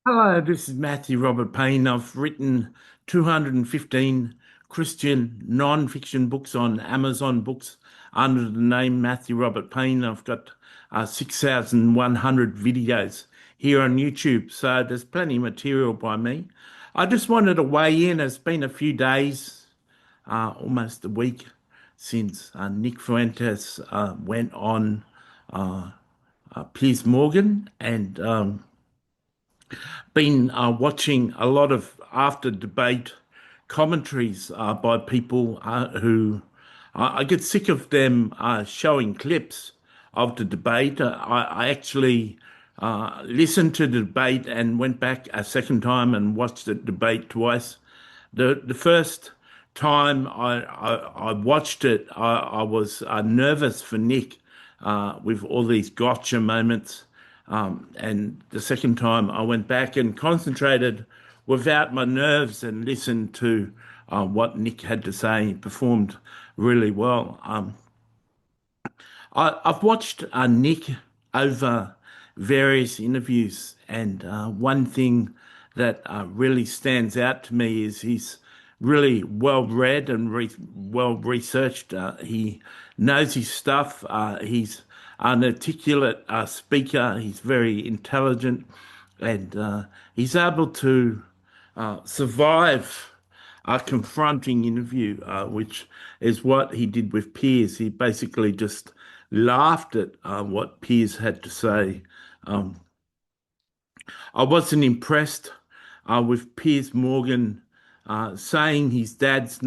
Hello, this is Matthew Robert Payne. I've written 215 Christian non-fiction books on Amazon Books under the name Matthew Robert Payne. I've got 6,100 videos here on YouTube, so there's plenty of material by me. I just wanted to weigh in. It's been a few days, almost a week, since Nick Fuentes went on Piers Morgan and been watching a lot of after debate commentaries by people who I get sick of them showing clips of the debate. I actually listened to the debate and went back a second time and watched the debate twice. The first time I watched it, I was nervous for Nick with all these gotcha moments. And the second time I went back and concentrated without my nerves and listened to what Nick had to say. He performed really well. I've watched Nick over various interviews, and one thing that really stands out to me is he's really well read and well researched. He knows his stuff. He's an articulate speaker. He's very intelligent, and he's able to survive a confronting interview, which is what he did with Piers. He basically just laughed at what Piers had to say. Um, I wasn't impressed with Piers Morgan saying his dad's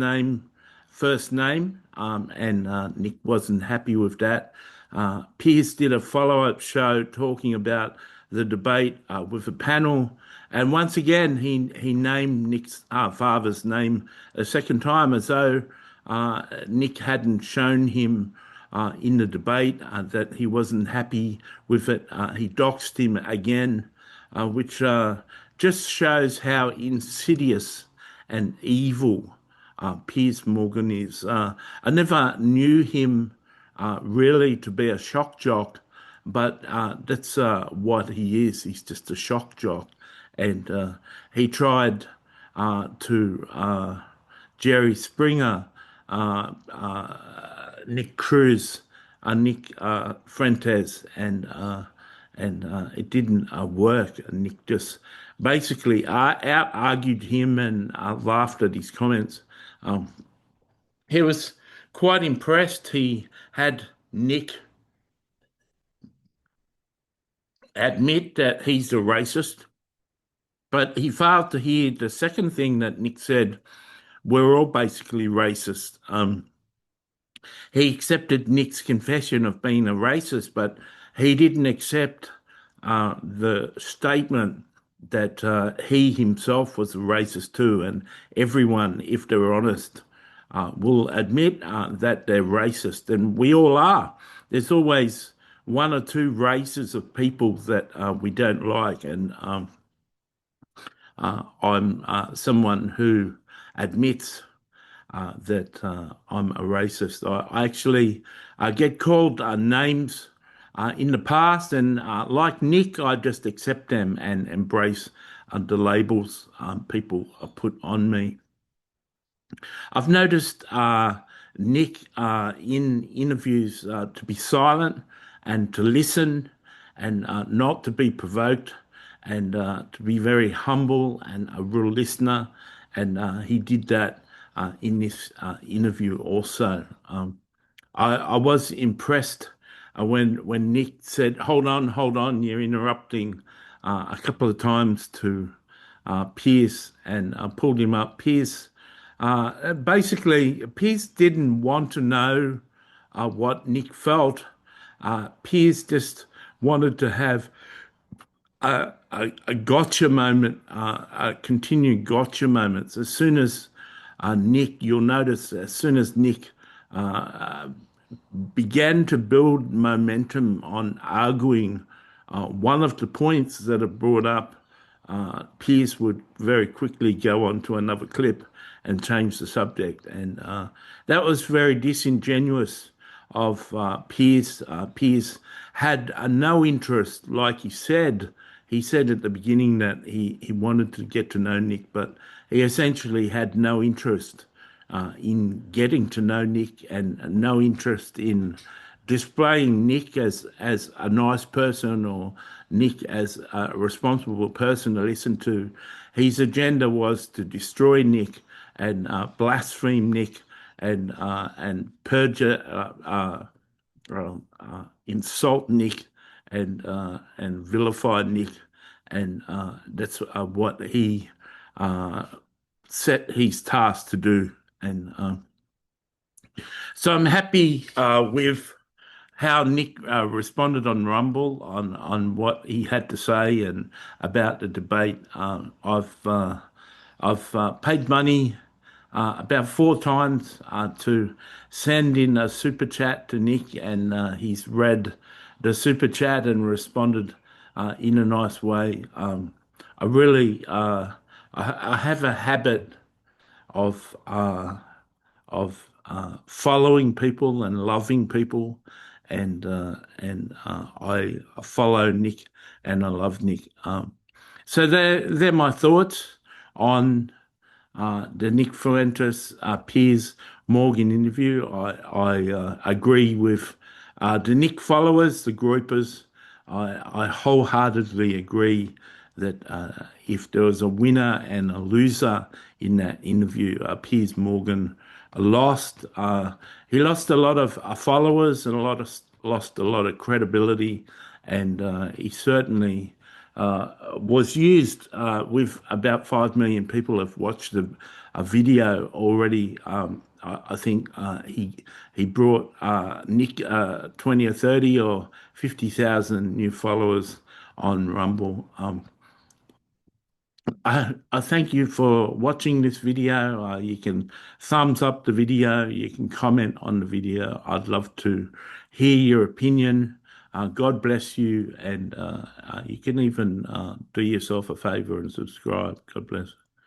first name, and Nick wasn't happy with that. Piers did a follow-up show talking about the debate with a panel, and once again he named Nick's father's name a second time, as though Nick hadn't shown him in the debate that he wasn't happy with it. He doxed him again, which just shows how insidious and evil Piers Morgan is. I never knew him really to be a shock jock, but that's what he is. He's just a shock jock. And he tried to Jerry Springer, Nick Cruz, Nick Fuentes, and it didn't work. Nick just basically out argued him and laughed at his comments. Um, he was quite impressed. He had Nick admit that he's a racist, but he failed to hear the second thing that Nick said. We're all basically racist. He accepted Nick's confession of being a racist, but he didn't accept the statement that he himself was a racist too. And everyone, if they're honest, will admit that they're racist, and we all are. There's always one or two races of people that we don't like, and I'm someone who admits that I'm a racist. I actually get called names in the past, and like Nick, I just accept them and embrace the labels people put on me. I've noticed Nick in interviews to be silent and to listen and not to be provoked and to be very humble and a real listener. And he did that in this interview also. I was impressed when Nick said, hold on, you're interrupting," a couple of times to Piers, and pulled him up. Basically, Piers didn't want to know what Nick felt. Piers just wanted to have a gotcha moment, a continued gotcha moments. As soon as Nick, you'll notice, as soon as Nick began to build momentum on arguing one of the points that are brought up, Piers would very quickly go on to another clip and change the subject. And that was very disingenuous of Piers. Piers had no interest, like he said, he said at the beginning that he wanted to get to know Nick, but he essentially had no interest in getting to know Nick and no interest in displaying Nick as a nice person or Nick as a responsible person to listen to. His agenda was to destroy Nick and blaspheme Nick and perjure, insult Nick and vilify Nick, and that's what he uh, set his task to do. And so I'm happy with how Nick responded on Rumble on what he had to say and about the debate. I've paid money about 4 times to send in a super chat to Nick, and he's read the super chat and responded in a nice way. I really, I have a habit of following people and loving people, and I follow Nick and I love Nick. So they're my thoughts on the Nick Fuentes Piers Morgan interview. I agree with the Nick followers, the groupers. I wholeheartedly agree that if there was a winner and a loser in that interview, Piers Morgan lost. He lost a lot of followers and lost a lot of credibility, and he certainly was used with about 5 million people have watched a video already. I think he brought Nick 20 or 30 or 50,000 new followers on Rumble. I thank you for watching this video. You can thumbs up the video. You can comment on the video. I'd love to hear your opinion. God bless you, and you can even do yourself a favor and subscribe. God bless.